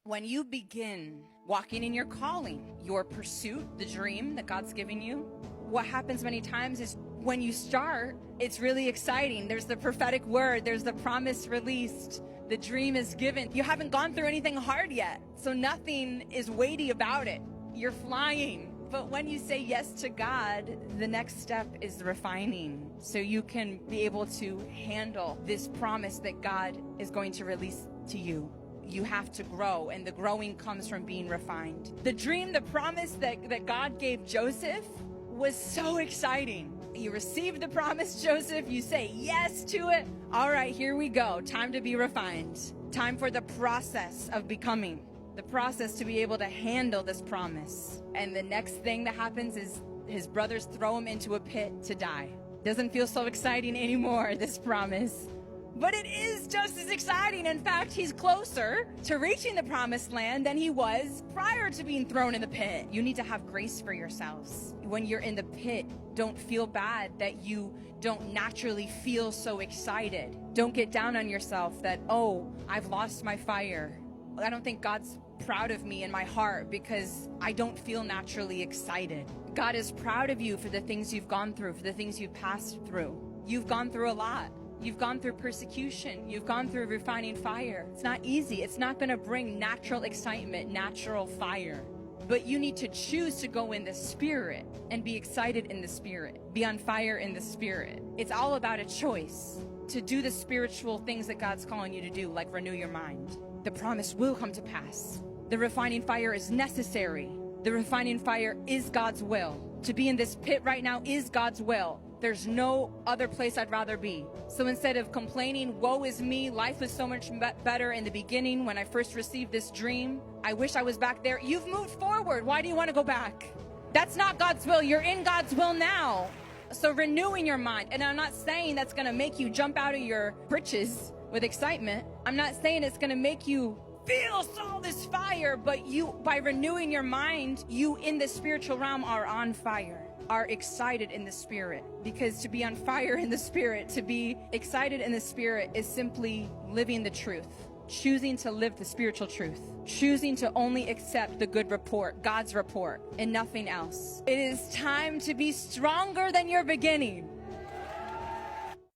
When you begin walking in your calling, your pursuit, the dream that God's giving you, what happens many times is when you start, it's really exciting. There's the prophetic word, there's the promise released, the dream is given. You haven't gone through anything hard yet, so nothing is weighty about it. You're flying. But when you say yes to God, the next step is the refining, so you can be able to handle this promise that God is going to release to you. You have to grow, and the growing comes from being refined. The dream, the promise that God gave Joseph was so exciting. You received the promise, Joseph. You say yes to it. All right, here we go. Time to be refined. Time for the process of becoming. The process to be able to handle this promise. And the next thing that happens is his brothers throw him into a pit to die. Doesn't feel so exciting anymore, this promise. But it is just as exciting. In fact, he's closer to reaching the promised land than he was prior to being thrown in the pit. You need to have grace for yourselves. When you're in the pit, don't feel bad that you don't naturally feel so excited. Don't get down on yourself that, oh, I've lost my fire. I don't think God's proud of me in my heart because I don't feel naturally excited. God is proud of you for the things you've gone through, for the things you've passed through. You've gone through a lot. You've gone through persecution. You've gone through refining fire. It's not easy. It's not going to bring natural excitement, natural fire. But you need to choose to go in the Spirit and be excited in the Spirit. Be on fire in the Spirit. It's all about a choice to do the spiritual things that God's calling you to do, like renew your mind. The promise will come to pass. The refining fire is necessary. The refining fire is God's will. To be in this pit right now is God's will. There's no other place I'd rather be. So instead of complaining, woe is me, life was so much better in the beginning when I first received this dream, I wish I was back there. You've moved forward. Why do you want to go back? That's not God's will. You're in God's will now. So renewing your mind. And I'm not saying that's going to make you jump out of your britches with excitement. I'm not saying it's going to make you feel all this fire, but you, by renewing your mind, you in the spiritual realm are on fire. Are excited in the Spirit, because to be on fire in the Spirit, to be excited in the Spirit is simply living the truth, choosing to live the spiritual truth, choosing to only accept the good report, God's report, and nothing else. It is time to be stronger than your beginning.